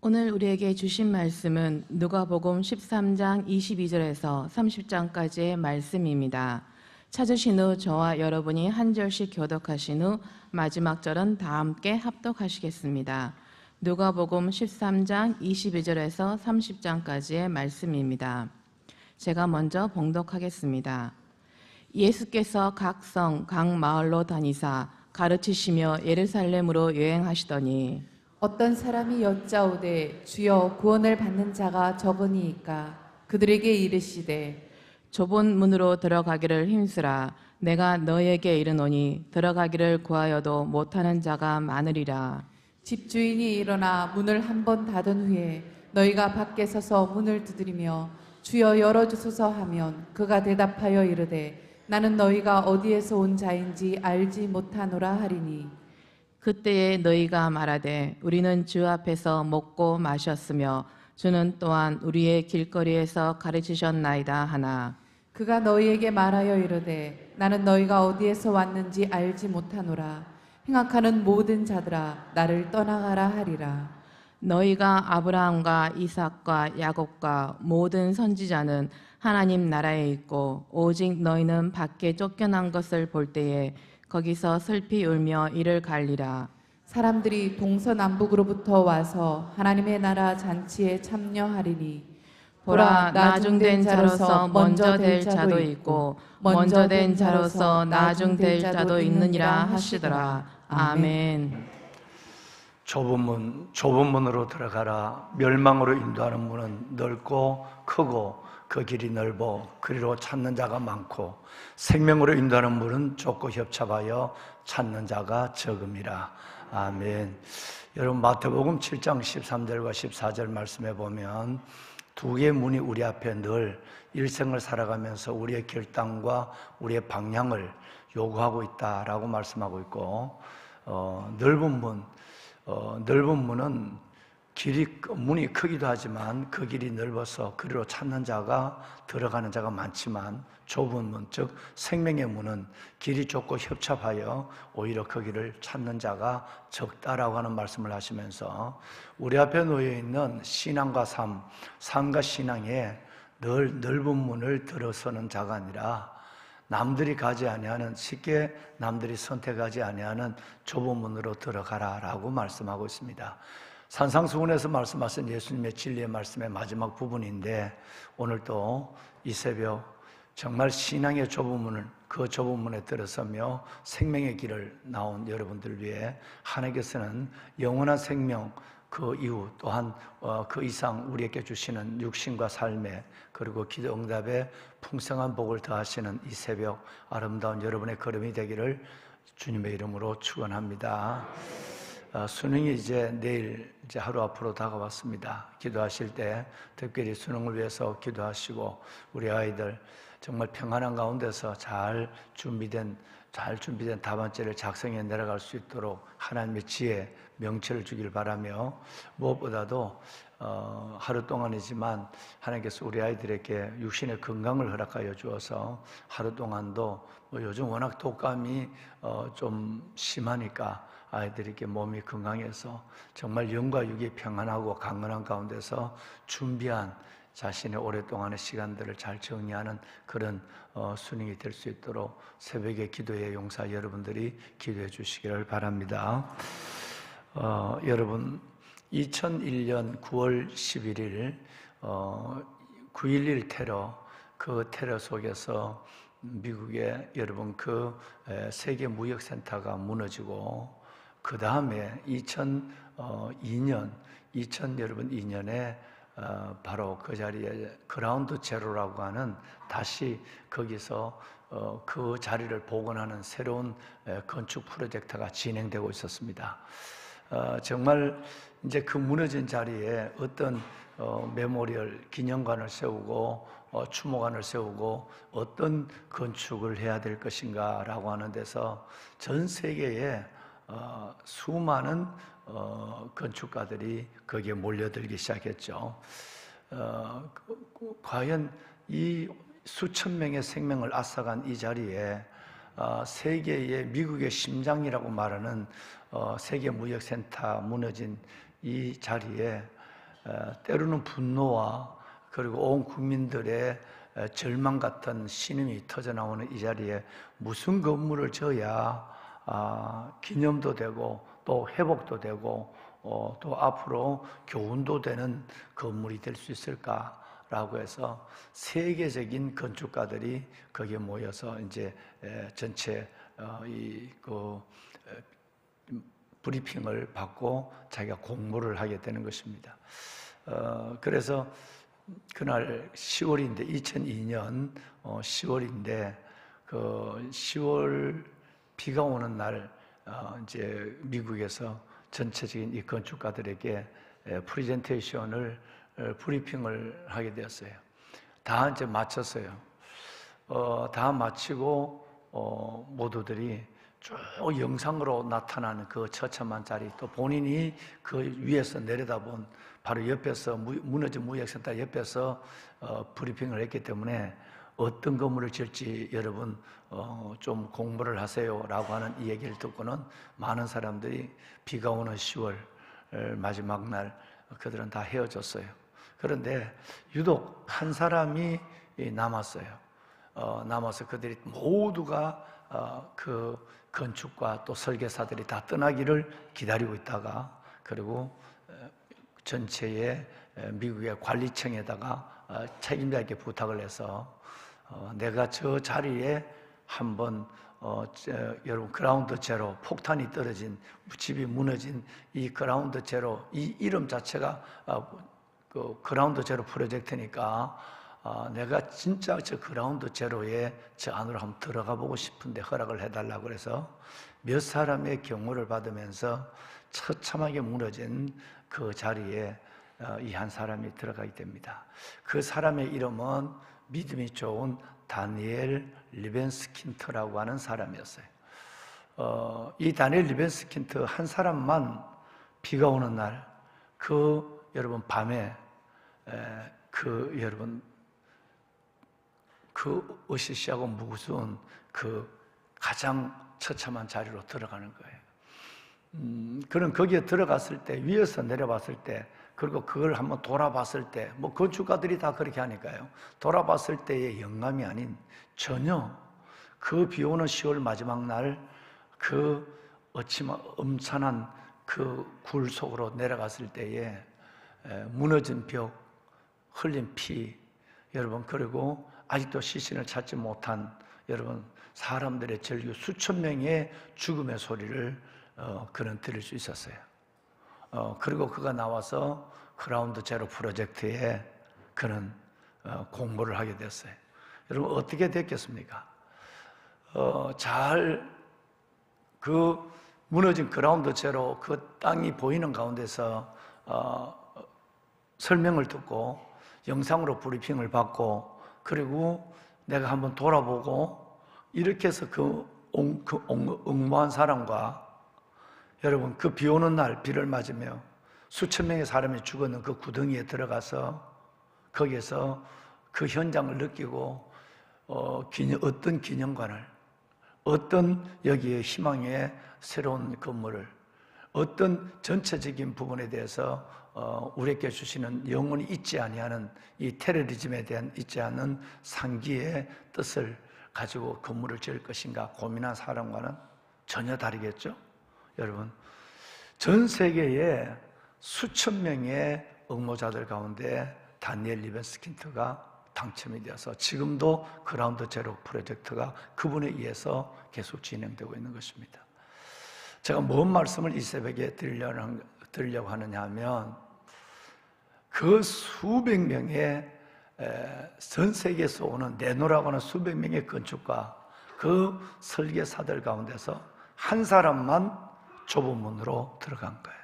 오늘 우리에게 주신 말씀은 누가복음 13장 22절에서 30장까지의 말씀입니다. 찾으신 후 저와 여러분이 한 절씩 교독하신 후 마지막 절은 다 함께 합독하시겠습니다. 누가복음 13장 22절에서 30장까지의 말씀입니다. 제가 먼저 봉독하겠습니다. 예수께서 각 성, 각 마을로 다니사 가르치시며 예루살렘으로 여행하시더니 어떤 사람이 여짜오되 주여 구원을 받는 자가 적으니이까 그들에게 이르시되 좁은 문으로 들어가기를 힘쓰라. 내가 너희에게 이르노니 들어가기를 구하여도 못하는 자가 많으리라. 집주인이 일어나 문을 한 번 닫은 후에 너희가 밖에 서서 문을 두드리며 주여 열어주소서 하면 그가 대답하여 이르되 나는 너희가 어디에서 온 자인지 알지 못하노라 하리니 그때에 너희가 말하되 우리는 주 앞에서 먹고 마셨으며 주는 또한 우리의 길거리에서 가르치셨나이다 하나 그가 너희에게 말하여 이르되 나는 너희가 어디에서 왔는지 알지 못하노라 행악하는 모든 자들아 나를 떠나가라 하리라. 너희가 아브라함과 이삭과 야곱과 모든 선지자는 하나님 나라에 있고 오직 너희는 밖에 쫓겨난 것을 볼 때에 거기서 슬피 울며 이를 갈리라. 사람들이 동서남북으로부터 와서 하나님의 나라 잔치에 참여하리니 보라, 나중된 자로서 먼저 될 자도 있고 먼저 된 자로서 나중될 자도 있느니라 하시더라. 아멘. 좁은 문으로 들어가라. 멸망으로 인도하는 문은 넓고 크고 그 길이 넓어 그리로 찾는 자가 많고 생명으로 인도하는 문은 좁고 협착하여 찾는 자가 적음이라. 아멘. 여러분 마태복음 7장 13절과 14절 말씀해 보면 두 개의 문이 우리 앞에 늘 일생을 살아가면서 우리의 결단과 우리의 방향을 요구하고 있다라고 말씀하고 있고 넓은 문은 문이 크기도 하지만 그 길이 넓어서 그리로 찾는 자가 들어가는 자가 많지만 좁은 문, 즉 생명의 문은 길이 좁고 협착하여 오히려 그 길을 찾는 자가 적다라고 하는 말씀을 하시면서 우리 앞에 놓여 있는 신앙과 삶과 신앙에 늘 넓은 문을 들어서는 자가 아니라 남들이 가지 아니하는 쉽게 남들이 선택하지 아니하는 좁은 문으로 들어가라라고 말씀하고 있습니다. 산상수훈에서 말씀하신 예수님의 진리의 말씀의 마지막 부분인데 오늘 또 이 새벽 정말 신앙의 좁은 문을 그 좁은 문에 들어서며 생명의 길을 나온 여러분들 위해 하나님께서는 영원한 생명 그 이후 또한 그 이상 우리에게 주시는 육신과 삶의 그리고 기도 응답에 풍성한 복을 더하시는 이 새벽 아름다운 여러분의 걸음이 되기를 주님의 이름으로 축원합니다. 수능이 이제 내일 하루 앞으로 다가왔습니다. 기도하실 때 특별히 수능을 위해서 기도하시고 우리 아이들 정말 평안한 가운데서 잘 준비된 답안지를 작성해 내려갈 수 있도록 하나님의 지혜, 명철을 주길 바라며 무엇보다도 하루 동안이지만 하나님께서 우리 아이들에게 육신의 건강을 허락하여 주어서 하루 동안도 요즘 워낙 독감이 좀 심하니까 아이들에게 몸이 건강해서 정말 영과 육이 평안하고 강건한 가운데서 준비한 자신의 오랫동안의 시간들을 잘 정리하는 그런 수능이 될 수 있도록 새벽에 기도의 용사 여러분들이 기도해 주시기를 바랍니다. 여러분 2001년 9월 11일 9.11 테러 그 테러 속에서 미국의 여러분 그 세계 무역센터가 무너지고 그 다음에 2002년에 바로 그 자리에 그라운드 제로라고 하는 다시 거기서 그 자리를 복원하는 새로운 건축 프로젝트가 진행되고 있었습니다. 정말 이제 그 무너진 자리에 어떤 메모리얼 기념관을 세우고 추모관을 세우고 어떤 건축을 해야 될 것인가라고 하는 데서 전 세계에 수많은 건축가들이 거기에 몰려들기 시작했죠. 과연 이 수천 명의 생명을 앗아간 이 자리에 세계의 미국의 심장이라고 말하는 세계 무역센터 무너진 이 자리에 때로는 분노와 그리고 온 국민들의 절망 같은 신음이 터져나오는 이 자리에 무슨 건물을 지어야 기념도 되고 또 회복도 되고 또 앞으로 교훈도 되는 건물이 될 수 있을까라고 해서 세계적인 건축가들이 거기에 모여서 이제 전체 브리핑을 받고 자기가 공모를 하게 되는 것입니다. 그래서 그날 10월인데 2002년 10월인데 그 10월 비가 오는 날 이제 미국에서 전체적인 이 건축가들에게 프레젠테이션을 브리핑을 하게 되었어요. 다 이제 마쳤어요. 다 마치고 모두들이 쭉 영상으로 나타나는 그 처참한 자리, 또 본인이 그 위에서 내려다본 바로 옆에서 무너진 무역센터 옆에서 브리핑을 했기 때문에 어떤 건물을 지을지 여러분 좀 공부를 하세요라고 하는 이 얘기를 듣고는 많은 사람들이 비가 오는 10월 마지막 날 그들은 다 헤어졌어요. 그런데 유독 한 사람이 남았어요. 남아서 그들이 모두가 그 건축과 또 설계사들이 다 떠나기를 기다리고 있다가 그리고 전체의 미국의 관리청에다가 책임자에게 부탁을 해서 내가 저 자리에 한번 여러분 그라운드 제로 폭탄이 떨어진 집이 무너진 이 그라운드 제로 이 이름 자체가 그 그라운드 제로 프로젝트니까 내가 진짜 저 그라운드 제로에 저 안으로 한번 들어가 보고 싶은데 허락을 해달라고 그래서 몇 사람의 경호를 받으면서 처참하게 무너진 그 자리에 이 한 사람이 들어가게 됩니다. 그 사람의 이름은 믿음이 좋은 다니엘 리벤스킨트라고 하는 사람이었어요. 이 다니엘 리벤스킨트 한 사람만 비가 오는 날, 여러분 밤에 여러분 그 으시시하고 무서운 그 가장 처참한 자리로 들어가는 거예요. 그런 거기에 들어갔을 때, 위에서 내려봤을 때, 그리고 그걸 한번 돌아봤을 때, 뭐 건축가들이 다 그렇게 하니까요. 돌아봤을 때의 영감이 아닌 전혀 그 비 오는 10월 마지막 날 그 어찌만 엄찬한 그 굴 속으로 내려갔을 때에 무너진 벽, 흘린 피, 여러분 그리고 아직도 시신을 찾지 못한 여러분 사람들의 절규 수천 명의 죽음의 소리를 그는 들을 수 있었어요. 그리고 그가 나와서 그라운드 제로 프로젝트에 그는 공모를 하게 됐어요. 여러분 어떻게 됐겠습니까? 그 무너진 그라운드 제로 그 땅이 보이는 가운데서 설명을 듣고 영상으로 브리핑을 받고 그리고 내가 한번 돌아보고 이렇게 해서 응모한 사람과 여러분 그 비 오는 날 비를 맞으며 수천 명의 사람이 죽었는 그 구덩이에 들어가서 거기에서 그 현장을 느끼고 어떤 기념관을 어떤 여기에 희망의 새로운 건물을 어떤 전체적인 부분에 대해서 우리에게 주시는 영원히 잊지 아니하는 이 테러리즘에 대한 잊지 않는 상기의 뜻을 가지고 건물을 지을 것인가 고민한 사람과는 전혀 다르겠죠? 여러분 전 세계에 수천 명의 응모자들 가운데 다니엘 리벤스킨트가 당첨이 되어서 지금도 그라운드 제로 프로젝트가 그분에 의해서 계속 진행되고 있는 것입니다. 제가 뭔 말씀을 이 새벽에 드리려고 하느냐 하면 그 수백 명의 전 세계에서 오는 내노라고 하는 수백 명의 건축가 그 설계사들 가운데서 한 사람만 좁은 문으로 들어간 거예요.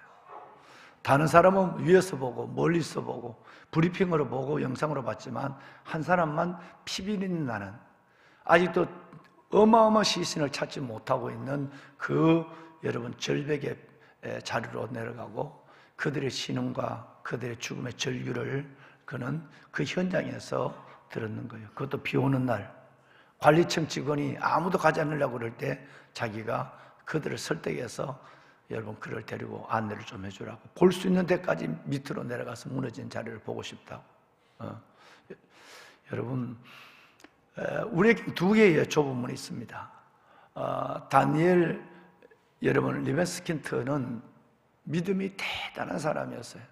다른 사람은 위에서 보고 멀리서 보고 브리핑으로 보고 영상으로 봤지만 한 사람만 피비린내 나는 아직도 어마어마한 시신을 찾지 못하고 있는 그 여러분 절벽의 자리로 내려가고 그들의 신음과 그들의 죽음의 절규를 그는 그 현장에서 들었는 거예요. 그것도 비 오는 날 관리청 직원이 아무도 가지 않으려고 그럴 때 자기가 그들을 설득해서 여러분 그를 데리고 안내를 좀 해주라고. 볼 수 있는 데까지 밑으로 내려가서 무너진 자리를 보고 싶다고. 여러분 우리에게 두 개의 좁은 문이 있습니다. 다니엘 여러분 리벤스킨트는 믿음이 대단한 사람이었어요.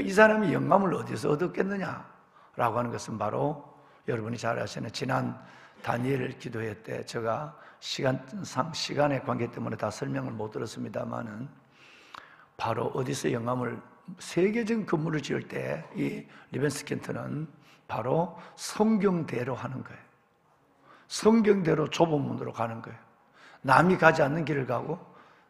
이 사람이 영감을 어디서 얻었겠느냐라고 하는 것은 바로 여러분이 잘 아시는 지난 다니엘 기도회 때 제가 시간의 관계 때문에 다 설명을 못 들었습니다만은 바로 어디서 영감을 세계적인 건물을 지을 때 이 리벤스킨트는 바로 성경대로 하는 거예요. 성경대로 좁은 문으로 가는 거예요. 남이 가지 않는 길을 가고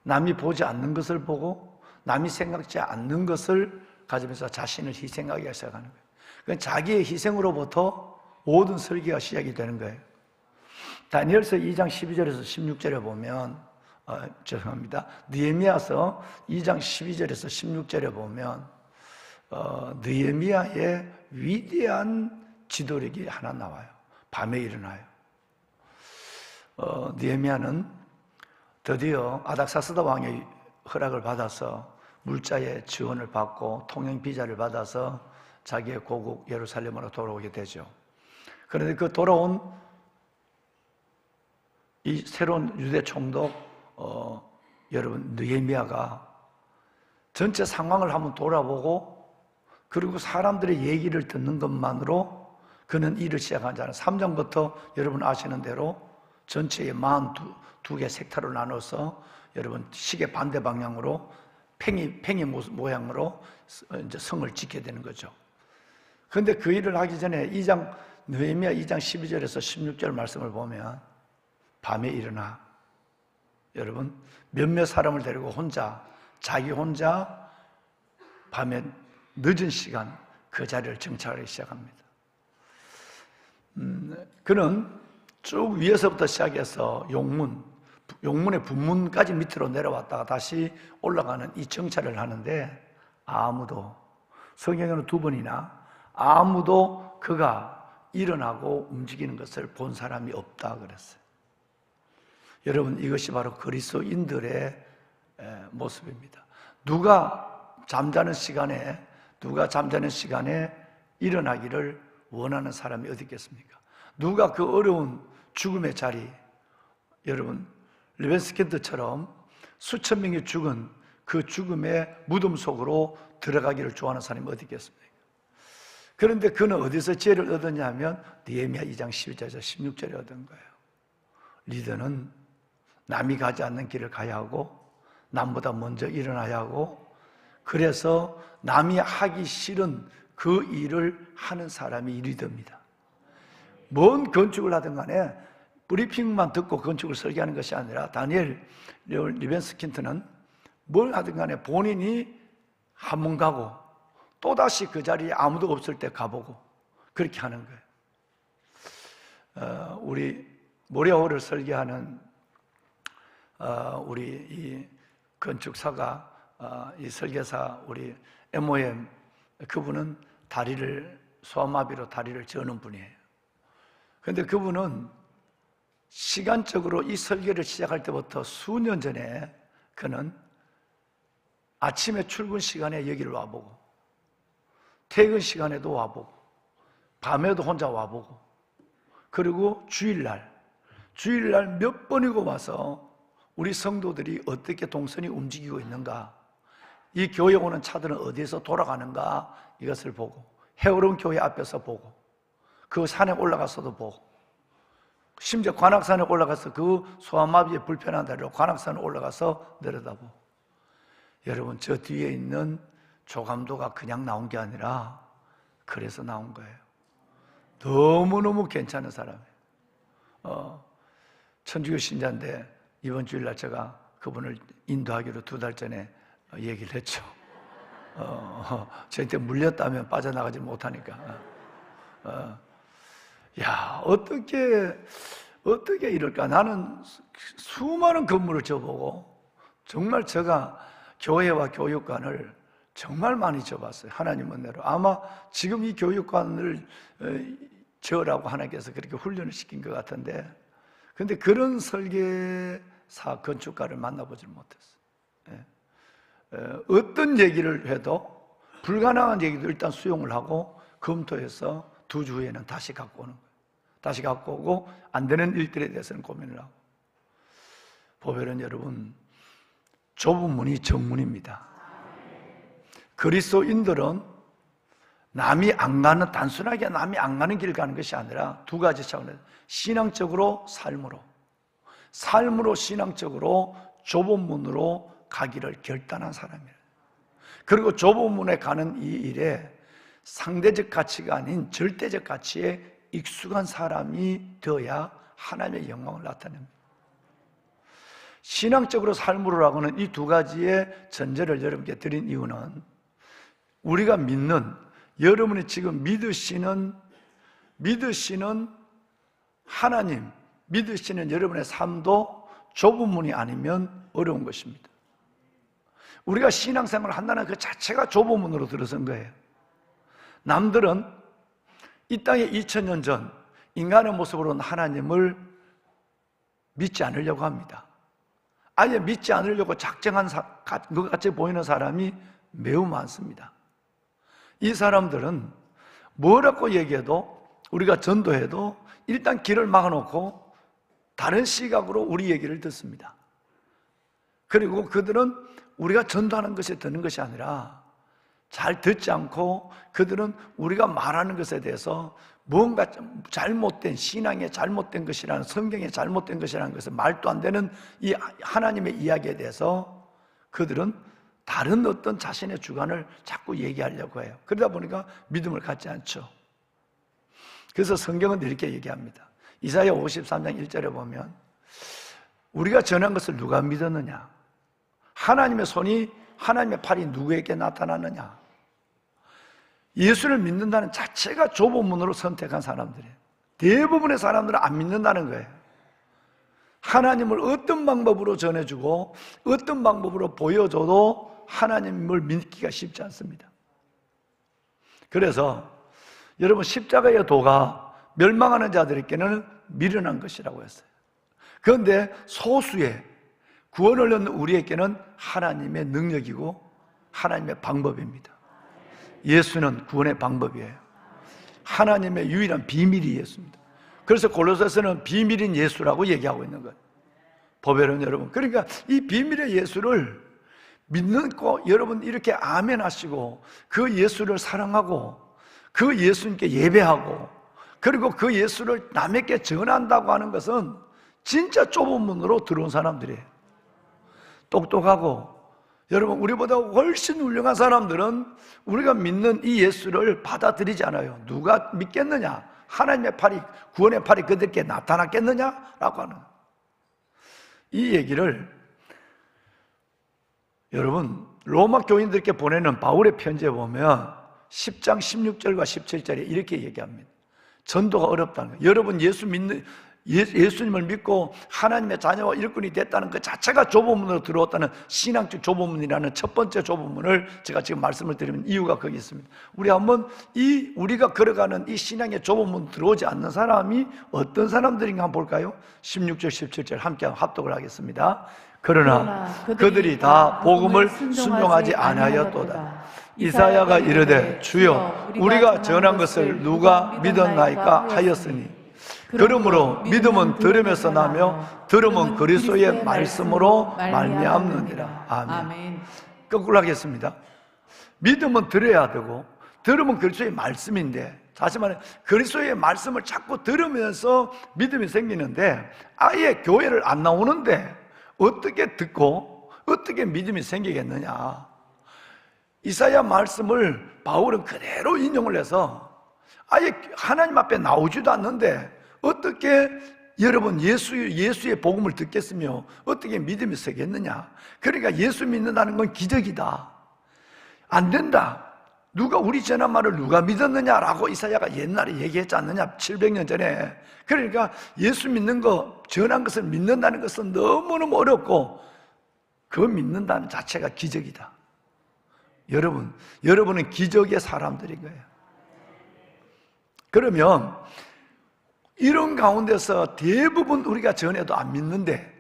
남이 보지 않는 것을 보고 남이 생각지 않는 것을 가지면서 자신을 희생하기 시작하는 거예요. 그건 자기의 희생으로부터 모든 설계가 시작이 되는 거예요. 다니엘서 2장 12절에서 16절에 보면 느헤미야서 2장 12절에서 16절에 보면 느헤미야의 위대한 지도력이 하나 나와요. 밤에 일어나요. 느헤미야는 드디어 아닥사스다 왕의 허락을 받아서 물자의 지원을 받고 통행 비자를 받아서 자기의 고국 예루살렘으로 돌아오게 되죠. 그런데 그 돌아온 이 새로운 유대 총독 여러분 느헤미야가 전체 상황을 한번 돌아보고 그리고 사람들의 얘기를 듣는 것만으로 그는 일을 시작한 자는 3장부터 여러분 아시는 대로 전체의 42개 섹터로 나눠서 여러분 시계 반대 방향으로 팽이 모양으로 이제 성을 짓게 되는 거죠. 그런데 그 일을 하기 전에 느헤미야 2장 12절에서 16절 말씀을 보면 밤에 일어나 여러분 몇몇 사람을 데리고 자기 혼자 밤에 늦은 시간 그 자리를 정찰하기 시작합니다. 그는 쭉 위에서부터 시작해서 용문의 분문까지 밑으로 내려왔다가 다시 올라가는 이 정찰을 하는데 아무도 성경에는 2번이나 아무도 그가 일어나고 움직이는 것을 본 사람이 없다 그랬어요. 여러분 이것이 바로 그리스도인들의 모습입니다. 누가 잠자는 시간에 일어나기를 원하는 사람이 어디 있겠습니까? 누가 그 어려운 죽음의 자리, 여러분 리벤스킨트처럼 수천 명이 죽은 그 죽음의 무덤 속으로 들어가기를 좋아하는 사람이 어디 있겠습니까? 그런데 그는 어디서 지혜를 얻었냐면 느헤미야 2장 12절에서 16절에 얻은 거예요. 리더는 남이 가지 않는 길을 가야 하고 남보다 먼저 일어나야 하고 그래서 남이 하기 싫은 그 일을 하는 사람이 리더입니다. 뭔 건축을 하든 간에 브리핑만 듣고 건축을 설계하는 것이 아니라 다니엘 리벤스킨트는 뭘 하든 간에 본인이 한 번 가고 또다시 그 자리에 아무도 없을 때 가보고 그렇게 하는 거예요. 우리 모래호를 설계하는 우리 이 건축사가 이 설계사 우리 MOM 그분은 소아마비로 다리를 저는 분이에요. 그런데 그분은 시간적으로 이 설계를 시작할 때부터 수년 전에 그는 아침에 출근 시간에 여기를 와보고 퇴근 시간에도 와보고 밤에도 혼자 와보고 그리고 주일날 몇 번이고 와서 우리 성도들이 어떻게 동선이 움직이고 있는가, 이 교회 오는 차들은 어디에서 돌아가는가 이것을 보고 헤어론 교회 앞에서 보고 그 산에 올라가서도 보고 심지어 관악산에 올라가서 그 소아마비에 불편한 데로 관악산에 올라가서 내려다보고 여러분 저 뒤에 있는 조감도가 그냥 나온 게 아니라 그래서 나온 거예요. 너무너무 괜찮은 사람이에요. 천주교 신자인데 이번 주일날 제가 그분을 인도하기로 2달 전에 얘기를 했죠. 저한테 물렸다면 빠져나가지 못하니까. 야, 어떻게 이럴까? 나는 수많은 건물을 져보고 정말 제가 교회와 교육관을 정말 많이 져봤어요. 하나님 은혜로. 아마 지금 이 교육관을 지으라고 하나님께서 그렇게 훈련을 시킨 것 같은데 근데 그런 설계사 건축가를 만나보질 못했어요. 어떤 얘기를 해도 불가능한 얘기도 일단 수용을 하고 검토해서 2주 후에는 다시 갖고 오는 거예요. 다시 갖고 오고 안 되는 일들에 대해서는 고민을 하고. 보배는 여러분, 좁은 문이 정문입니다. 그리스도인들은 남이 안 가는, 단순하게 남이 안 가는 길 가는 것이 아니라 2가지 차원에서 신앙적으로, 삶으로 신앙적으로 좁은 문으로 가기를 결단한 사람이에요. 그리고 좁은 문에 가는 이 일에 상대적 가치가 아닌 절대적 가치에 익숙한 사람이 되어야 하나님의 영광을 나타냅니다. 신앙적으로 삶으로라고는 이 2가지의 전제를 여러분께 드린 이유는 우리가 믿는, 여러분이 지금 믿으시는 하나님, 믿으시는 여러분의 삶도 좁은 문이 아니면 어려운 것입니다. 우리가 신앙생활을 한다는 그 자체가 좁은 문으로 들어선 거예요. 남들은 이 땅에 2000년 전 인간의 모습으로는 하나님을 믿지 않으려고 합니다. 아예 믿지 않으려고 작정한 것 같이 보이는 사람이 매우 많습니다. 이 사람들은 뭐라고 얘기해도, 우리가 전도해도 일단 길을 막아놓고 다른 시각으로 우리 얘기를 듣습니다. 그리고 그들은 우리가 전도하는 것에 드는 것이 아니라 잘 듣지 않고 그들은 우리가 말하는 것에 대해서 뭔가 잘못된, 신앙에 잘못된 것이라는, 성경에 잘못된 것이라는 것을, 말도 안 되는 이 하나님의 이야기에 대해서 그들은 다른 어떤 자신의 주관을 자꾸 얘기하려고 해요. 그러다 보니까 믿음을 갖지 않죠. 그래서 성경은 이렇게 얘기합니다. 이사야 53장 1절에 보면 우리가 전한 것을 누가 믿었느냐? 하나님의 손이, 하나님의 팔이 누구에게 나타났느냐? 예수를 믿는다는 자체가 좁은 문으로 선택한 사람들이에요. 대부분의 사람들은 안 믿는다는 거예요. 하나님을 어떤 방법으로 전해주고 어떤 방법으로 보여줘도 하나님을 믿기가 쉽지 않습니다. 그래서 여러분, 십자가의 도가 멸망하는 자들에게는 미련한 것이라고 했어요. 그런데 소수의 구원을 얻는 우리에게는 하나님의 능력이고 하나님의 방법입니다. 예수는 구원의 방법이에요. 하나님의 유일한 비밀이 예수입니다. 그래서 골로새서는 비밀인 예수라고 얘기하고 있는 거예요. 보배로운 여러분, 그러니까 이 비밀의 예수를 믿는 거, 여러분 이렇게 아멘 하시고 그 예수를 사랑하고 그 예수님께 예배하고 그리고 그 예수를 남에게 전한다고 하는 것은 진짜 좁은 문으로 들어온 사람들이에요. 똑똑하고, 여러분 우리보다 훨씬 훌륭한 사람들은 우리가 믿는 이 예수를 받아들이지 않아요. 누가 믿겠느냐? 하나님의 팔이, 구원의 팔이 그들께 나타났겠느냐라고 하는, 이 얘기를 여러분 로마 교인들께 보내는 바울의 편지에 보면 10장 16절과 17절에 이렇게 얘기합니다. 전도가 어렵다는 거예요. 여러분 예수님을 믿고 하나님의 자녀와 일꾼이 됐다는 그 자체가 좁은 문으로 들어왔다는 신앙적 좁은 문이라는 첫 번째 좁은 문을 제가 지금 말씀을 드리는 이유가 거기 있습니다. 우리 한번 우리가 걸어가는 이 신앙의 좁은 문 들어오지 않는 사람이 어떤 사람들인가 한번 볼까요? 16절 17절 함께 합독을 하겠습니다. 그러나 그들이 다 복음을 순종하지 아니하였도다. 이사야가 이르되 주여 우리가 전한 것을 누가 믿었나이까 하였으니, 그러므로 믿음은 들음에서 나며 들음은 그리스도의 말씀으로 말미암느니라. 아멘. 거꾸로 하겠습니다. 믿음은 들어야 되고 들음은 그리스도의 말씀인데, 다시 말해 그리스도의 말씀을 자꾸 들으면서 믿음이 생기는데 아예 교회를 안 나오는데 어떻게 듣고 어떻게 믿음이 생기겠느냐? 이사야 말씀을 바울은 그대로 인용을 해서 아예 하나님 앞에 나오지도 않는데 어떻게 여러분 예수의 복음을 듣겠으며 어떻게 믿음이 서겠느냐? 그러니까 예수 믿는다는 건 기적이다. 안 된다. 누가 우리 전한 말을 누가 믿었느냐라고 이사야가 옛날에 얘기했지 않느냐? 700년 전에. 그러니까 예수 믿는 거, 전한 것을 믿는다는 것은 너무너무 어렵고 그 믿는다는 자체가 기적이다. 여러분은 기적의 사람들인 거예요. 그러면 이런 가운데서 대부분 우리가 전해도 안 믿는데,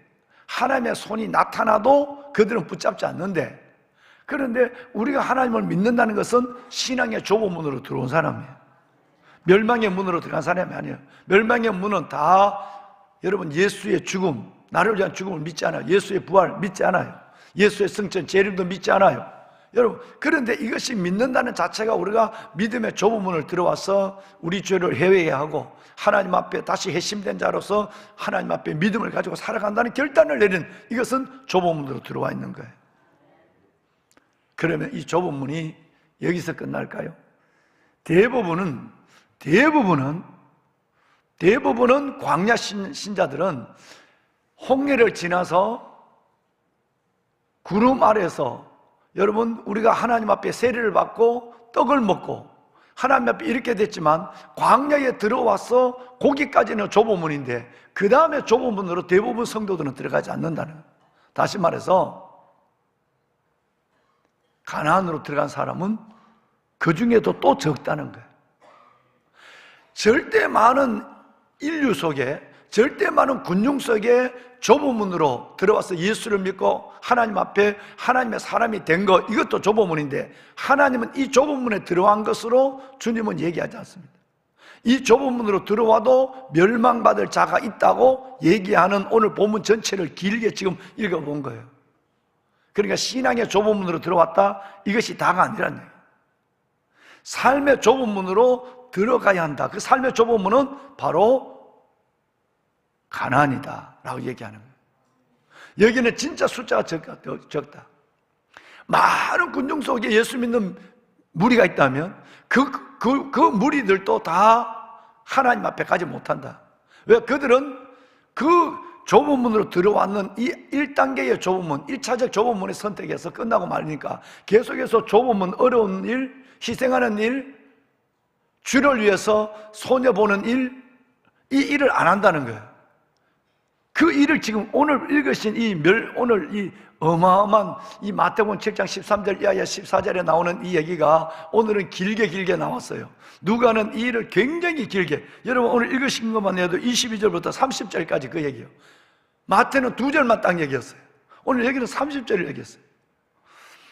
하나님의 손이 나타나도 그들은 붙잡지 않는데, 그런데 우리가 하나님을 믿는다는 것은 신앙의 좁은 문으로 들어온 사람이에요. 멸망의 문으로 들어간 사람이 아니에요. 멸망의 문은 다 여러분 예수의 죽음, 나를 위한 죽음을 믿지 않아요. 예수의 부활 믿지 않아요. 예수의 승천, 재림도 믿지 않아요. 여러분, 그런데 이것이 믿는다는 자체가 우리가 믿음의 좁은 문을 들어와서 우리 죄를 회개해야 하고 하나님 앞에 다시 회심된 자로서 하나님 앞에 믿음을 가지고 살아간다는 결단을 내린, 이것은 좁은 문으로 들어와 있는 거예요. 그러면 이 좁은 문이 여기서 끝날까요? 대부분은 광야 신자들은 홍해를 지나서 구름 아래서, 여러분, 우리가 하나님 앞에 세례를 받고 떡을 먹고 하나님 앞에 이렇게 됐지만 광야에 들어와서 거기까지는 좁은 문인데 그 다음에 좁은 문으로 대부분 성도들은 들어가지 않는다는 거예요. 다시 말해서 가나안으로 들어간 사람은 그 중에도 또 적다는 거예요. 절대 많은 인류 속에, 절대 많은 군중 속에 좁은 문으로 들어와서 예수를 믿고 하나님 앞에 하나님의 사람이 된 것, 이것도 좁은 문인데 하나님은 이 좁은 문에 들어간 것으로 주님은 얘기하지 않습니다. 이 좁은 문으로 들어와도 멸망받을 자가 있다고 얘기하는 오늘 본문 전체를 길게 지금 읽어본 거예요. 그러니까 신앙의 좁은 문으로 들어왔다, 이것이 다가 아니라는 얘기예요. 삶의 좁은 문으로 들어가야 한다. 그 삶의 좁은 문은 바로 가나안이다 라고 얘기하는 거예요. 여기는 진짜 숫자가 적다. 많은 군중 속에 예수 믿는 무리가 있다면 그 무리들도 다 하나님 앞에 가지 못한다. 왜? 그들은 그 좁은 문으로 들어왔는 이 1단계의 좁은 문, 1차적 좁은 문의 선택에서 끝나고 말니까 계속해서 좁은 문, 어려운 일, 희생하는 일, 주를 위해서 손해보는 일, 이 일을 안 한다는 거예요. 그 일을 지금 오늘 읽으신 오늘 이 어마어마한 이 마태복음 7장 13절 이하에 14절에 나오는 이 얘기가 오늘은 길게 나왔어요. 누가는 이 일을 굉장히 길게, 여러분 오늘 읽으신 것만 해도 22절부터 30절까지 그 얘기예요. 마태는 2절만 딱 얘기했어요. 오늘 여기는 30절을 얘기했어요.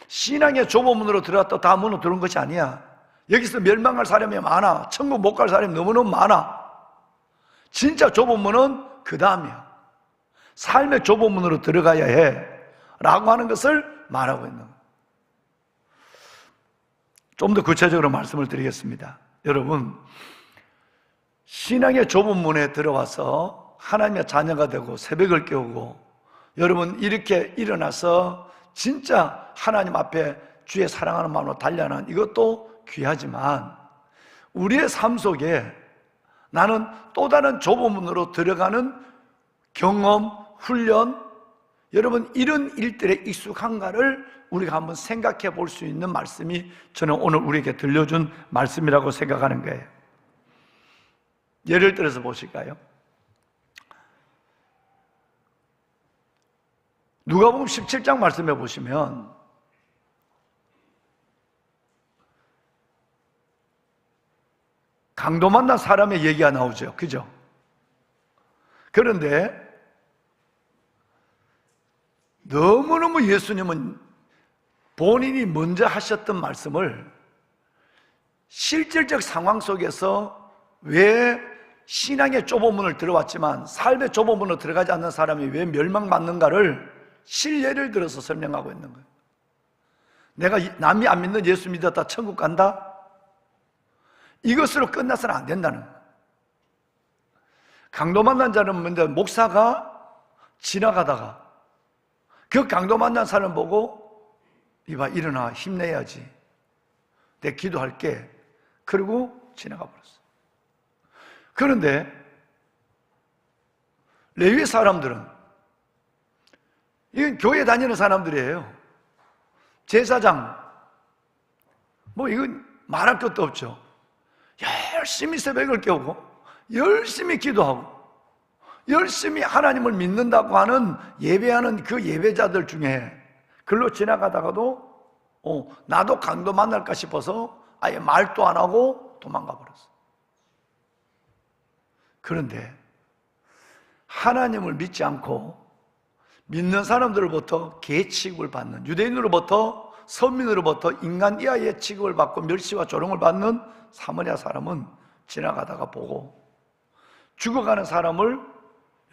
신앙의 좁은 문으로 들어갔다 다 문으로 들어온 것이 아니야. 여기서 멸망할 사람이 많아. 천국 못 갈 사람이 너무너무 많아. 진짜 좁은 문은 그 다음이야. 삶의 좁은 문으로 들어가야 해 라고 하는 것을 말하고 있는 거예요. 좀 더 구체적으로 말씀을 드리겠습니다. 여러분, 신앙의 좁은 문에 들어와서 하나님의 자녀가 되고 새벽을 깨우고 여러분 이렇게 일어나서 진짜 하나님 앞에 주의 사랑하는 마음으로 단련한 이것도 귀하지만 우리의 삶 속에 나는 또 다른 좁은 문으로 들어가는 경험, 훈련, 여러분 이런 일들에 익숙한가를 우리가 한번 생각해 볼 수 있는 말씀이 저는 오늘 우리에게 들려준 말씀이라고 생각하는 거예요. 예를 들어서 보실까요? 누가복음 17장 말씀해 보시면 강도 만난 사람의 얘기가 나오죠. 그죠? 그런데 너무너무 예수님은 본인이 먼저 하셨던 말씀을 실질적 상황 속에서 왜 신앙의 좁은 문을 들어왔지만 삶의 좁은 문으로 들어가지 않는 사람이 왜 멸망받는가를 실례를 들어서 설명하고 있는 거예요. 내가 남이 안 믿는 예수 믿었다 천국 간다? 이것으로 끝나서는 안 된다는 거예요. 강도 만난 자는 먼저 목사가 지나가다가 그 강도 만난 사람 보고 이봐 일어나 힘내야지 내가 기도할게 그리고 지나가 버렸어. 그런데 레위 사람들은 이건 교회 다니는 사람들이에요. 제사장 뭐 이건 말할 것도 없죠. 열심히 새벽을 깨우고 열심히 기도하고 열심히 하나님을 믿는다고 하는 예배하는 그 예배자들 중에 글로 지나가다가도 나도 강도 만날까 싶어서 아예 말도 안 하고 도망가 버렸어. 그런데 하나님을 믿지 않고 믿는 사람들로부터 계칙을 받는, 유대인으로부터 서민으로부터 인간 이하의 취급을 받고 멸시와 조롱을 받는 사마리아 사람은 지나가다가 보고, 죽어가는 사람을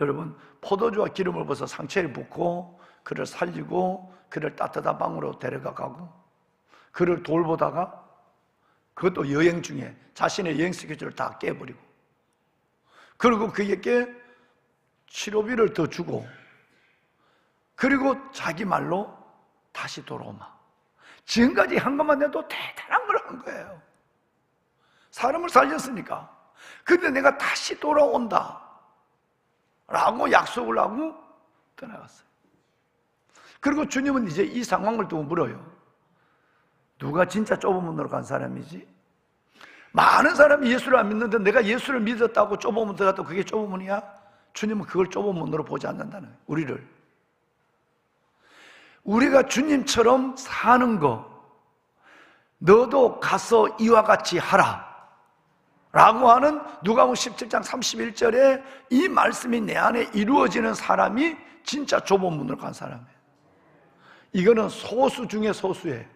여러분 포도주와 기름을 부어서 상처에 붓고 그를 살리고 그를 따뜻한 방으로 데려가고 그를 돌보다가, 그것도 여행 중에 자신의 여행 스케줄을 다 깨버리고, 그리고 그에게 치료비를 더 주고, 그리고 자기 말로 다시 돌아오마. 지금까지 한 것만 해도 대단한 걸 한 거예요. 사람을 살렸으니까. 근데 내가 다시 돌아온다 라고 약속을 하고 떠나갔어요. 그리고 주님은 이제 이 상황을 두고 물어요. 누가 진짜 좁은 문으로 간 사람이지? 많은 사람이 예수를 안 믿는데 내가 예수를 믿었다고 좁은 문 들어갔다고 그게 좁은 문이야? 주님은 그걸 좁은 문으로 보지 않는다는 거예요. 우리가 주님처럼 사는 거, 너도 가서 이와 같이 하라 라고 하는 누가복음 17장 31절에 이 말씀이 내 안에 이루어지는 사람이 진짜 좁은 문으로 간 사람이에요. 이거는 소수 중에 소수예요.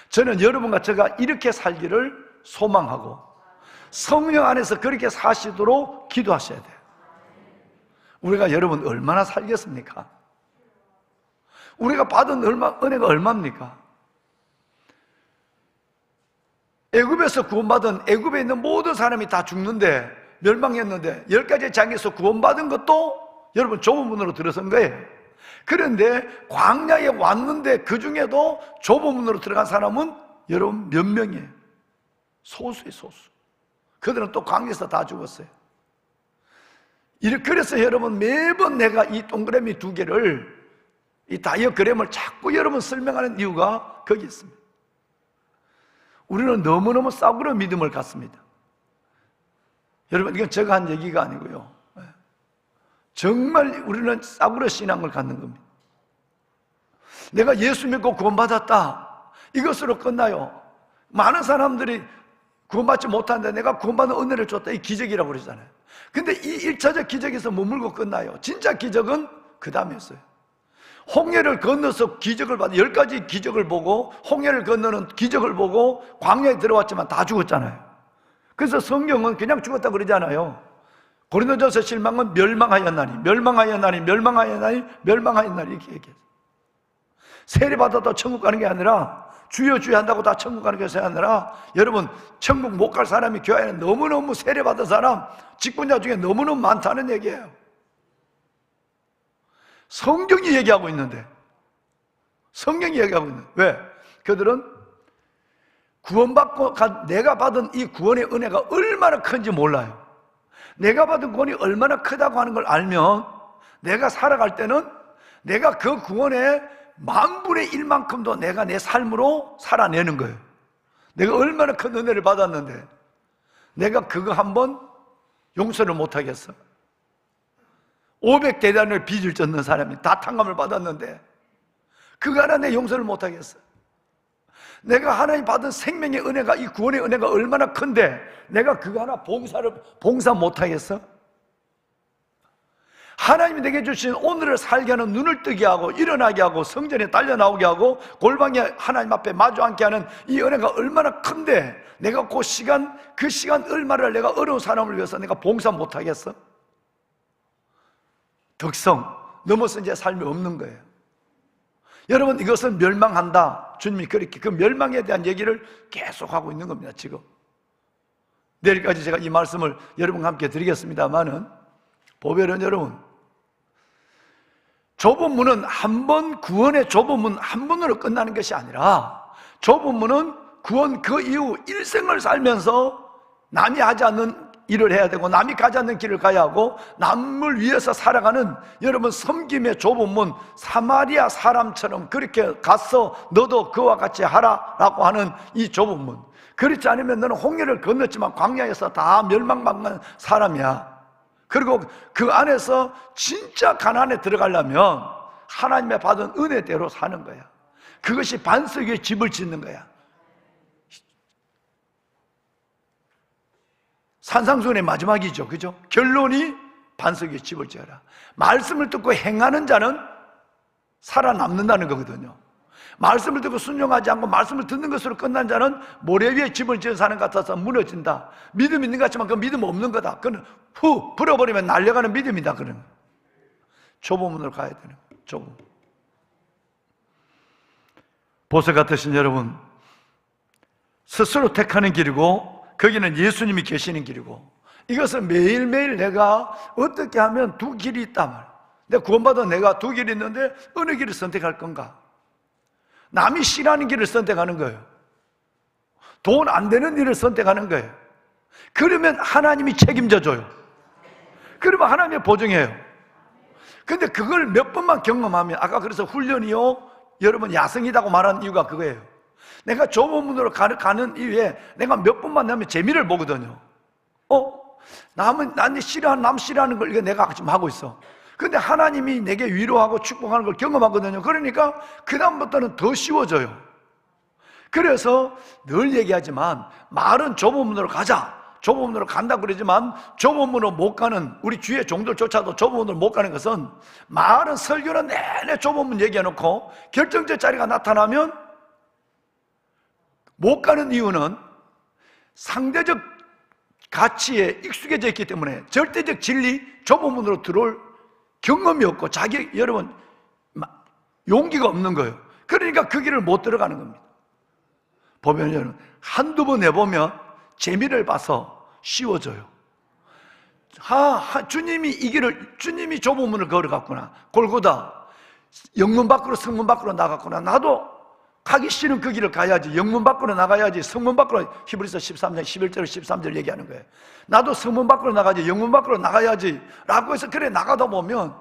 저는 여러분과 제가 이렇게 살기를 소망하고 성령 안에서 그렇게 사시도록 기도하셔야 돼요. 우리가 여러분 얼마나 살겠습니까? 우리가 받은 은혜가 얼마입니까? 애굽에서 구원받은, 애굽에 있는 모든 사람이 다 죽는데, 멸망했는데 10가지 장에서 구원받은 것도 여러분 좁은 문으로 들어선 거예요. 그런데 광야에 왔는데 그 중에도 좁은 문으로 들어간 사람은 여러분 몇 명이에요? 소수예요, 소수. 그들은 또 광야에서 다 죽었어요. 그래서 여러분 매번 내가 이 동그라미 2개를, 이 다이어그램을 자꾸 여러분 설명하는 이유가 거기 있습니다. 우리는 너무너무 싸구려 믿음을 갖습니다. 여러분, 이건 제가 한 얘기가 아니고요, 정말 우리는 싸구려 신앙을 갖는 겁니다. 내가 예수 믿고 구원받았다, 이것으로 끝나요. 많은 사람들이 구원받지 못하는데 내가 구원받는 은혜를 줬다, 이 기적이라고 그러잖아요. 근데 이 1차적 기적에서 머물고 끝나요. 진짜 기적은 그 다음이었어요. 홍해를 건너서 기적을 받아 10가지 기적을 보고, 홍해를 건너는 기적을 보고 광야에 들어왔지만 다 죽었잖아요. 그래서 성경은 그냥 죽었다 그러잖아요. 고린도전서 실망은 멸망하였나니, 멸망하였나니, 멸망하였나니, 멸망하였나니 이렇게 얘기해요. 세례받아도 천국 가는 게 아니라, 주여 주여 한다고 다 천국 가는 것이 아니라, 여러분 천국 못 갈 사람이 교회에 너무너무 세례받은 사람, 직분자 중에 너무너무 많다는 얘기예요. 성경이 얘기하고 있는데, 성경이 얘기하고 있는데, 왜? 그들은 구원받고 내가 받은 이 구원의 은혜가 얼마나 큰지 몰라요. 내가 받은 구원이 얼마나 크다고 하는 걸 알면 내가 살아갈 때는 내가 그 구원의 10,000분의 1만큼도 내가 내 삶으로 살아내는 거예요. 내가 얼마나 큰 은혜를 받았는데 내가 그거 한번 용서를 못하겠어? 500대단을 빚을 졌는 사람이 다 탕감을 받았는데 그거 하나 내 용서를 못하겠어? 내가 하나님 받은 생명의 은혜가, 이 구원의 은혜가 얼마나 큰데 내가 그거 하나 봉사 못하겠어? 하나님이 내게 주신 오늘을 살게 하는, 눈을 뜨게 하고 일어나게 하고 성전에 달려 나오게 하고 골방에 하나님 앞에 마주 앉게 하는 이 은혜가 얼마나 큰데 내가 그 시간 얼마를 내가 어려운 사람을 위해서 내가 봉사 못하겠어? 덕성 넘어서 이제 삶이 없는 거예요. 여러분, 이것은 멸망한다. 주님이 그렇게 그 멸망에 대한 얘기를 계속하고 있는 겁니다. 지금 내일까지 제가 이 말씀을 여러분과 함께 드리겠습니다만은, 보배는 여러분, 좁은 문은 구원의 좁은 문 한 번으로 끝나는 것이 아니라, 좁은 문은 구원 그 이후 일생을 살면서 남이 하지 않는 일을 해야 되고 남이 가지 않는 길을 가야 하고 남을 위해서 살아가는, 여러분 섬김의 좁은 문, 사마리아 사람처럼 그렇게 가서 너도 그와 같이 하라라고 하는 이 좁은 문. 그렇지 않으면 너는 홍해를 건넜지만 광야에서 다 멸망받는 사람이야. 그리고 그 안에서 진짜 가나안에 들어가려면 하나님의 받은 은혜대로 사는 거야. 그것이 반석 위에 집을 짓는 거야. 산상수훈의 마지막이죠, 그죠? 결론이 반석 위에 집을 지어라. 말씀을 듣고 행하는 자는 살아남는다는 거거든요. 말씀을 듣고 순종하지 않고 말씀을 듣는 것으로 끝난 자는 모래 위에 집을 지은 사람 같아서 무너진다. 믿음 있는 것 같지만 그 믿음 없는 거다. 그는 후 불어버리면 날려가는 믿음이다. 그는 좁은 문으로 가야 되는 거예요. 좁은. 보석 같으신 여러분, 스스로 택하는 길이고 거기는 예수님이 계시는 길이고, 이것은 매일매일 내가 어떻게 하면 두 길이 있단 말이에요. 내가 구원받아 내가 두 길이 있는데 어느 길을 선택할 건가? 남이 싫어하는 길을 선택하는 거예요. 돈 안 되는 일을 선택하는 거예요. 그러면 하나님이 책임져 줘요. 그러면 하나님이 보증해요. 근데 그걸 몇 번만 경험하면, 아까 그래서 훈련이요, 여러분 야성이라고 말하는 이유가 그거예요. 내가 좁은 문으로 가는 이유에 내가 몇 번만 하면 재미를 보거든요. 남 싫어하는 걸 내가 지금 하고 있어. 근데 하나님이 내게 위로하고 축복하는 걸 경험하거든요. 그러니까 그다음부터는 더 쉬워져요. 그래서 늘 얘기하지만, 말은 좁은 문으로 가자, 좁은 문으로 간다 그러지만 좁은 문으로 못 가는 우리 주위의 종들조차도 좁은 문으로 못 가는 것은, 말은 설교는 내내 좁은 문 얘기해놓고 결정적 자리가 나타나면 못 가는 이유는 상대적 가치에 익숙해져 있기 때문에 절대적 진리, 좁은 문으로 들어올 경험이 없고 여러분 용기가 없는 거예요. 그러니까 그 길을 못 들어가는 겁니다. 보면 여러분 한두 번 해보면 재미를 봐서 쉬워져요. 주님이 이 길을, 주님이 좁은 문을 걸어갔구나, 골고다 영문 밖으로 성문 밖으로 나갔구나, 나도 가기 싫은 그 길을 가야지. 영문 밖으로 나가야지. 성문 밖으로, 히브리서 13장 11절 13절 얘기하는 거예요. 나도 성문 밖으로 나가야지, 영문 밖으로 나가야지 라고 해서 그래 나가다 보면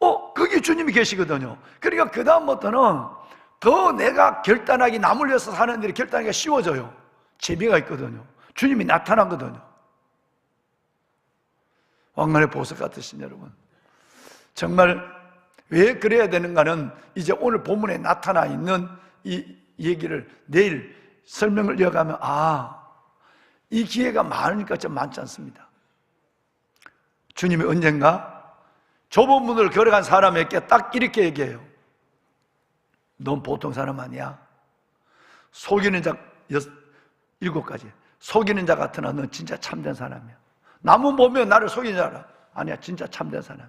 거기 주님이 계시거든요. 그러니까 그 다음부터는 더 내가 결단하기, 남을 위해서 사는 일이 결단하기가 쉬워져요. 재미가 있거든요. 주님이 나타나거든요. 왕관의 보석 같으신 여러분, 정말 왜 그래야 되는가는 이제 오늘 본문에 나타나 있는 이 얘기를 내일 설명을 이어가면, 이 기회가 많으니까 좀 많지 않습니다. 주님이 언젠가 좁은 문을 걸어간 사람에게 딱 이렇게 얘기해요. 넌 보통 사람 아니야. 속이는 자 7가지. 속이는 자 같으나 넌 진짜 참된 사람이야. 남은 보면 나를 속이는 줄 알아. 아니야, 진짜 참된 사람이야.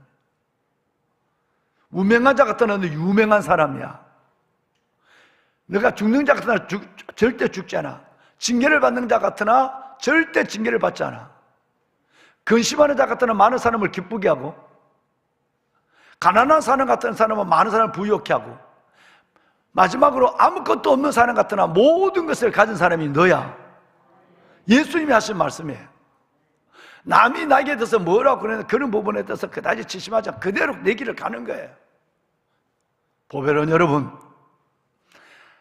무명한 자 같으나 넌 유명한 사람이야. 너가 죽는 자 같으나 절대 죽지 않아. 징계를 받는 자 같으나 절대 징계를 받지 않아. 근심하는 자 같으나 많은 사람을 기쁘게 하고, 가난한 사람 같은 사람은 많은 사람을 부유하게 하고, 마지막으로 아무것도 없는 사람 같으나 모든 것을 가진 사람이 너야. 예수님이 하신 말씀이에요. 남이 나에게 대해서 뭐라고 그러는 그런 부분에 대해서 그다지 지심하지 않고 그대로 내 길을 가는 거예요. 보배로운 여러분,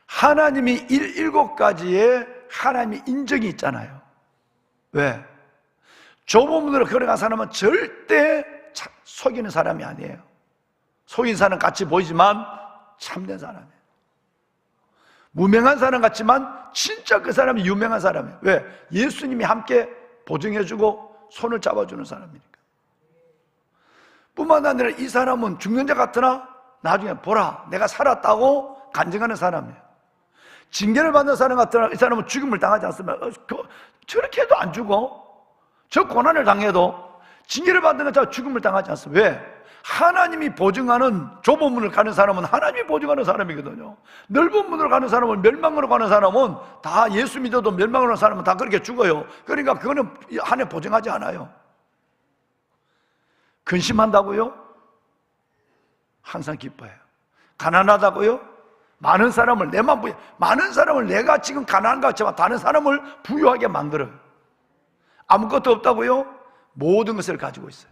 하나님이 7가지의 하나님의 인정이 있잖아요. 왜? 좁은 문으로 걸어간 사람은 절대 속이는 사람이 아니에요. 속인 사람 같이 보이지만 참된 사람이에요. 무명한 사람 같지만 진짜 그 사람이 유명한 사람이에요. 왜? 예수님이 함께 보증해주고 손을 잡아주는 사람이니까. 뿐만 아니라 이 사람은 죽는 자 같으나 나중에 보라, 내가 살았다고 간증하는 사람이에요. 징계를 받는 사람 같으나 이 사람은 죽음을 당하지 않으면 저렇게 해도 안 죽어. 저 고난을 당해도 징계를 받는 자 죽음을 당하지 않습니다. 왜? 하나님이 보증하는 좁은 문을 가는 사람은 하나님이 보증하는 사람이거든요. 넓은 문으로 가는 사람은, 멸망으로 가는 사람은, 다 예수 믿어도 멸망으로 가는 사람은 다 그렇게 죽어요. 그러니까 그거는 하나님 보증하지 않아요. 근심한다고요? 항상 기뻐해요. 가난하다고요? 많은 사람을 많은 사람을 내가 지금 가난한 것 같지만 다른 사람을 부유하게 만들어요. 아무것도 없다고요? 모든 것을 가지고 있어요.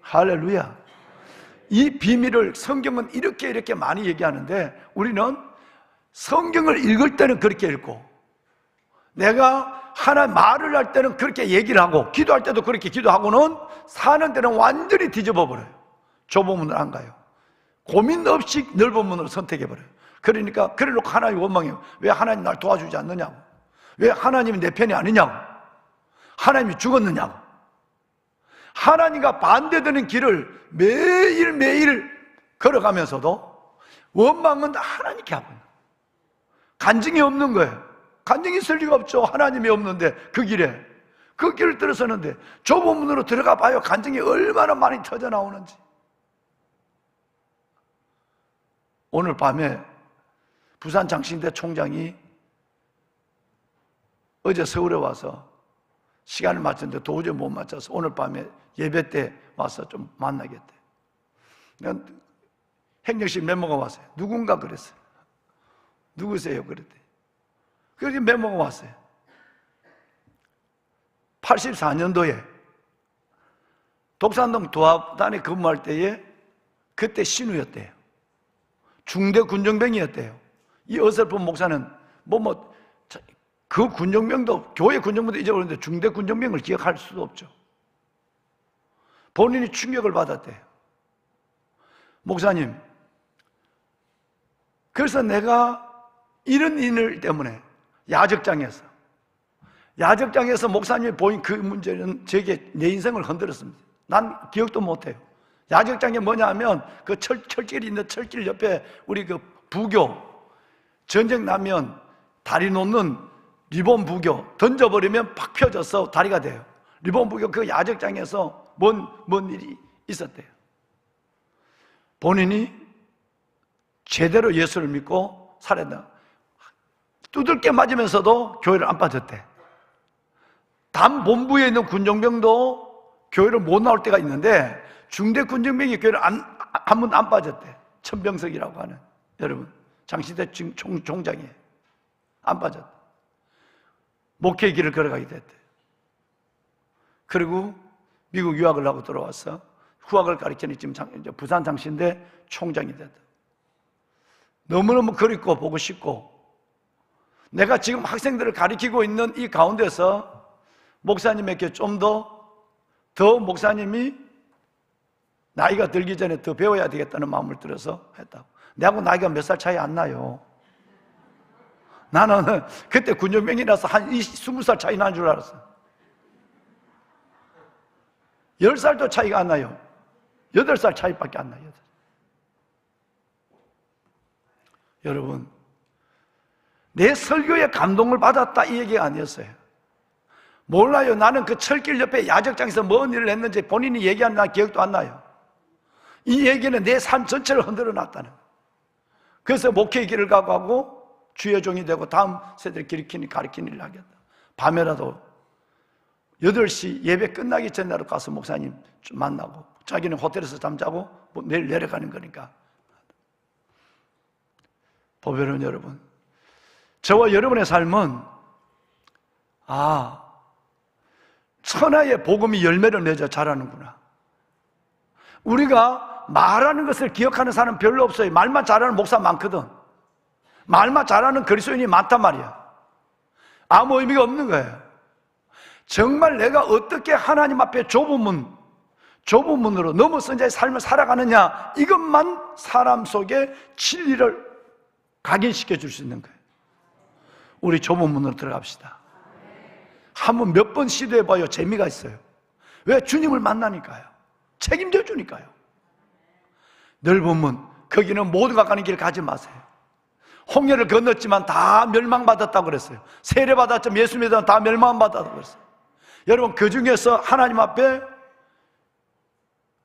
할렐루야. 이 비밀을 성경은 이렇게 많이 얘기하는데, 우리는 성경을 읽을 때는 그렇게 읽고, 내가 하나님 말을 할 때는 그렇게 얘기를 하고, 기도할 때도 그렇게 기도하고는 사는 데는 완전히 뒤집어 버려요. 좁은 문을 안 가요. 고민 없이 넓은 문으로 선택해 버려요. 그러니까 그래놓고 하나님 원망해요. 왜 하나님 날 도와주지 않느냐고, 왜 하나님이 내 편이 아니냐고, 하나님이 죽었느냐고. 하나님과 반대되는 길을 매일매일 걸어가면서도 원망은 하나님께 하고 있는 거예요. 간증이 없는 거예요. 간증이 있을 리가 없죠. 하나님이 없는데 그 길에. 그 길을 들어서는데 좁은 문으로 들어가 봐요. 간증이 얼마나 많이 터져 나오는지. 오늘 밤에 부산 장신대 총장이 어제 서울에 와서 시간을 맞췄는데 도저히 못 맞춰서 오늘 밤에 예배 때 와서 좀 만나겠대. 행정실 메모가 왔어요. 누군가 그랬어요. 누구세요? 그랬대. 그래서 메모가 왔어요. 84년도에 독산동 도합단에 근무할 때에 그때 신우였대요. 중대 군정병이었대요. 이 어설픈 목사는 그 군정병도, 교회 군정병도 잊어버렸는데 중대 군정병을 기억할 수도 없죠. 본인이 충격을 받았대요. 목사님, 그래서 내가 이런 일 때문에 야적장에서 목사님이 보인 그 문제는 제게 내 인생을 흔들었습니다. 난 기억도 못해요. 야적장이 뭐냐 하면 그 철길이 있는 철길 옆에 우리 그 부교, 전쟁 나면 다리 놓는 리본 부교 던져버리면 팍 펴져서 다리가 돼요. 리본 부교 그 야적장에서 뭔 일이 있었대요. 본인이 제대로 예수를 믿고 살았다. 두들겨 맞으면서도 교회를 안 빠졌대. 담 본부에 있는 군정병도 교회를 못 나올 때가 있는데 중대 군정병이 교회를 한 번도 안 빠졌대. 천병석이라고 하는, 여러분 장시대 총장이에요. 안 빠졌대. 목회의 길을 걸어가게 됐대. 그리고 미국 유학을 하고 들어와서 후학을 가르치는 지금 부산 장신대 총장이 됐다. 너무너무 그립고 보고 싶고, 내가 지금 학생들을 가르치고 있는 이 가운데서 목사님에게 좀 더 목사님이 나이가 들기 전에 더 배워야 되겠다는 마음을 들어서 했다고. 내하고 나이가 몇 살 차이 안 나요. 나는 그때 군정병이라서 한 20살 차이 난 줄 알았어. 10살도 차이가 안 나요. 8살 차이밖에 안 나요. 여러분, 내 설교에 감동을 받았다 이 얘기가 아니었어요. 몰라요. 나는 그 철길 옆에 야적장에서 뭔 일을 했는지 본인이 얘기한 나 기억도 안 나요. 이 얘기는 내 삶 전체를 흔들어 놨다는. 그래서 목회의 길을 가고 주의 종이 되고 다음 세대를 가르치는 일을 하겠다. 밤에라도 8시 예배 끝나기 전에라도 가서 목사님 좀 만나고, 자기는 호텔에서 잠자고 내일 내려가는 거니까. 보배로운 여러분, 저와 여러분의 삶은 천하의 복음이 열매를 맺어 자라는구나. 우리가 말하는 것을 기억하는 사람은 별로 없어요. 말만 잘하는 목사 많거든. 말만 잘하는 그리스도인이 많단 말이야. 아무 의미가 없는 거예요. 정말 내가 어떻게 하나님 앞에 좁은 문으로 넘어선 자의 삶을 살아가느냐, 이것만 사람 속에 진리를 각인시켜 줄 수 있는 거예요. 우리 좁은 문으로 들어갑시다. 한번 몇 번 시도해봐요. 재미가 있어요. 왜? 주님을 만나니까요. 책임져 주니까요. 넓은 문, 거기는 모두가 가는 길 가지 마세요. 홍해를 건넜지만 다 멸망받았다고 그랬어요. 세례받았지만 예수 믿으면 다 멸망받았다고 그랬어요. 여러분, 그 중에서 하나님 앞에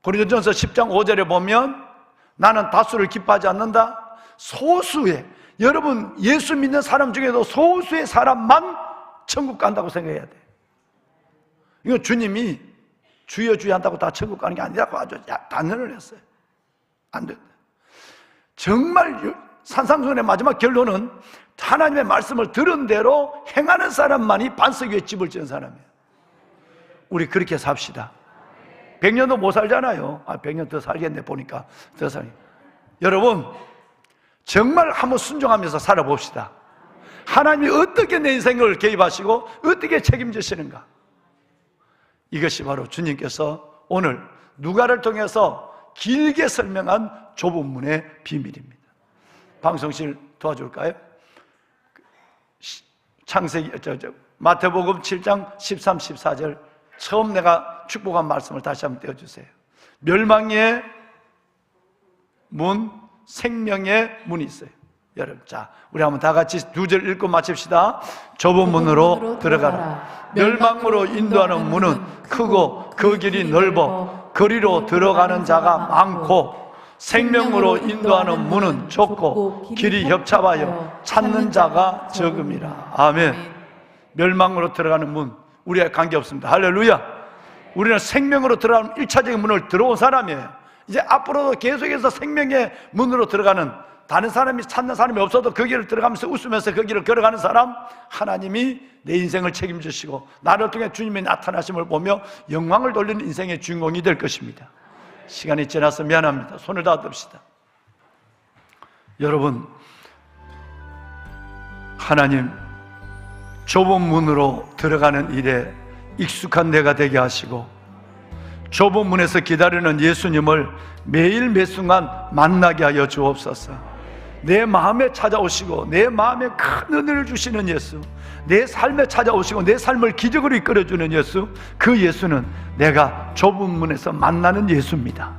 고린도전서 10장 5절에 보면 나는 다수를 기뻐하지 않는다. 소수의, 여러분 예수 믿는 사람 중에도 소수의 사람만 천국 간다고 생각해야 돼. 이거 주님이 주여 주여 한다고 다 천국 가는 게 아니라고 아주 단언을 했어요. 안 된다. 정말 산상수훈의 마지막 결론은 하나님의 말씀을 들은 대로 행하는 사람만이 반석 위에 집을 지은 사람이에요. 우리 그렇게 삽시다. 100년도 못 살잖아요. 100년 더 살겠네 보니까. 더 살겠네. 여러분, 정말 한번 순종하면서 살아봅시다. 하나님이 어떻게 내 인생을 개입하시고 어떻게 책임지시는가. 이것이 바로 주님께서 오늘 누가를 통해서 길게 설명한 좁은 문의 비밀입니다. 방송실 도와줄까요? 마태복음 7장 13, 14절 처음 내가 축복한 말씀을 다시 한번 떼어주세요. 멸망의 문, 생명의 문이 있어요. 여러분, 자, 우리 한번 다 같이 2절 읽고 마칩시다. 좁은 문으로 들어가라. 멸망으로 인도하는 문은 크고 그 길이 넓어 그리로 들어가는 자가 많고, 생명으로 인도하는 문은 좁고 길이 협착하여 찾는 자가 적음이라. 아멘. 멸망으로 들어가는 문, 우리와 관계없습니다. 할렐루야. 우리는 생명으로 들어가는 1차적인 문을 들어온 사람이에요. 이제 앞으로도 계속해서 생명의 문으로 들어가는, 다른 사람이 찾는 사람이 없어도 그 길을 들어가면서 웃으면서 그 길을 걸어가는 사람, 하나님이 내 인생을 책임지시고 나를 통해 주님의 나타나심을 보며 영광을 돌리는 인생의 주인공이 될 것입니다. 시간이 지나서 미안합니다. 손을 다 듭시다. 여러분, 하나님 좁은 문으로 들어가는 일에 익숙한 내가 되게 하시고, 좁은 문에서 기다리는 예수님을 매일 매순간 만나게 하여 주옵소서. 내 마음에 찾아오시고 내 마음에 큰 은혜를 주시는 예수, 내 삶에 찾아오시고 내 삶을 기적으로 이끌어주는 예수, 그 예수는 내가 좁은 문에서 만나는 예수입니다.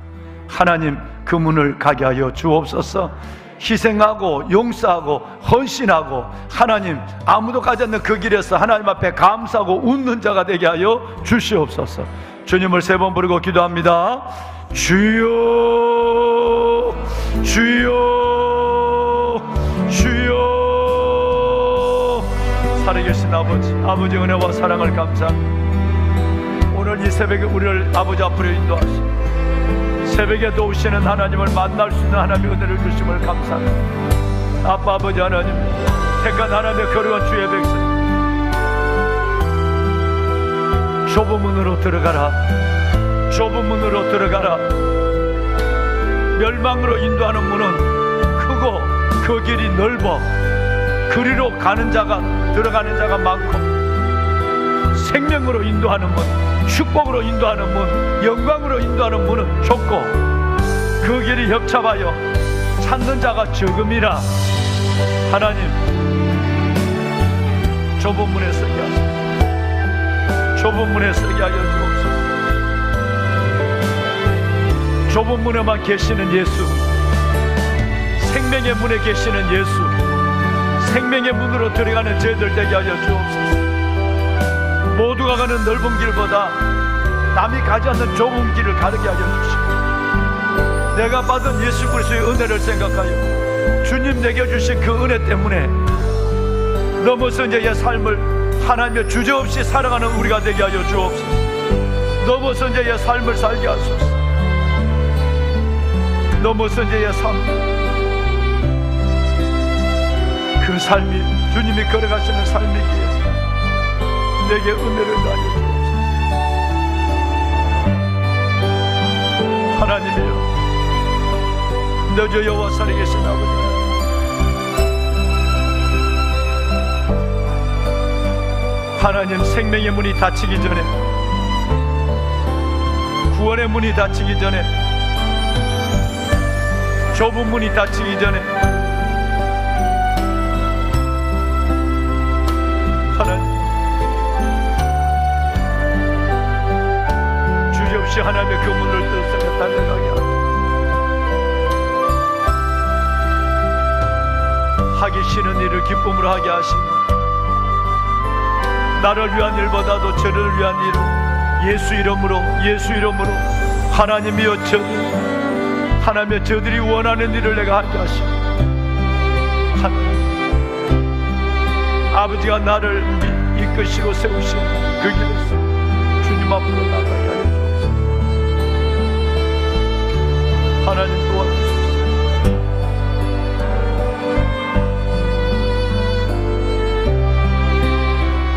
하나님, 그 문을 가게 하여 주옵소서. 희생하고 용서하고 헌신하고, 하나님 아무도 가지 않는 그 길에서 하나님 앞에 감사하고 웃는 자가 되게 하여 주시옵소서. 주님을 3번 부르고 기도합니다. 주여, 주여, 주여. 살아계신 아버지, 아버지 은혜와 사랑을 감사합니다. 오늘 이 새벽에 우리를 아버지 앞으로 인도하시고 새벽에 도우시는 하나님을 만날 수 있는 하나님의 은혜를 주심을 감사합니다. 아빠, 아버지 하나님, 택한 하나님의 거룩한 주의 백성, 좁은 문으로 들어가라. 좁은 문으로 들어가라. 멸망으로 인도하는 문은 크고 그 길이 넓어 그리로 가는 자가, 들어가는 자가 많고, 생명으로 인도하는 문, 축복으로 인도하는 문, 영광으로 인도하는 문은 좁고 그 길이 협착하여 찾는 자가 적음이라. 하나님, 좁은 문에 서게 하소서. 좁은 문에 서게 하여 주옵소서. 좁은 문에만 계시는 예수, 생명의 문에 계시는 예수, 생명의 문으로 들어가는 저희들 되게 하여 주옵소서. 모두가 가는 넓은 길보다 남이 가지 않는 좁은 길을 가르게 하여 주시고, 내가 받은 예수 그리스도의 은혜를 생각하여 주님 내게 주신 그 은혜 때문에 넘어선 자의 삶을 하나님의 주저없이 살아가는 우리가 되게 하여 주옵소서. 넘어선 자의 삶을 살게 하소서. 넘어선 자의 삶, 그 삶이 주님이 걸어가시는 삶이기에 내게 은혜를 다하여 주옵소서. 하나님이여, 너저 여호와 살아계신 아버지, 하나님, 생명의 문이 닫히기 전에, 구원의 문이 닫히기 전에, 좁은 문이 닫히기 전에, 하나님, 주저없이 하나님의 그 문을 뜯어 달려가게 하시고, 하기 싫은 일을 기쁨으로 하게 하시고, 나를 위한 일보다도 저를 위한 일, 예수 이름으로, 예수 이름으로 하나님이여, 하나님의 저들이 원하는 일을 내가 하게 하시고, 아버지가 나를 이끄시고 세우신 그 길에서 주님 앞으로 나가게 하여 주옵소서. 하나님 도와주소서.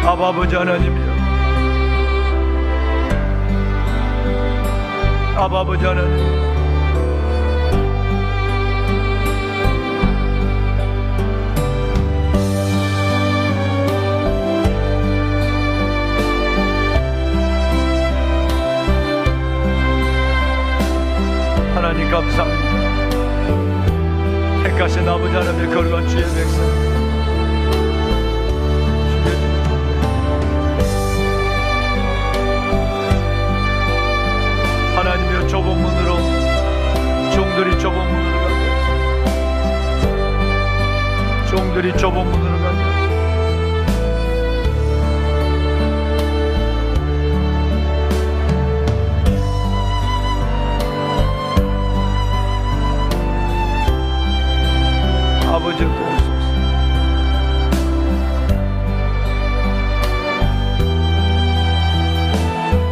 아버지 하나님이여, 아버지 하나님, 하나님 감사합니다. 택하신 아버지 하나님의 거룩한 주의 백성, 하나님의 좁은 문으로, 종들이 좁은 문으로 가게 하소서. 그리 좁은 문으로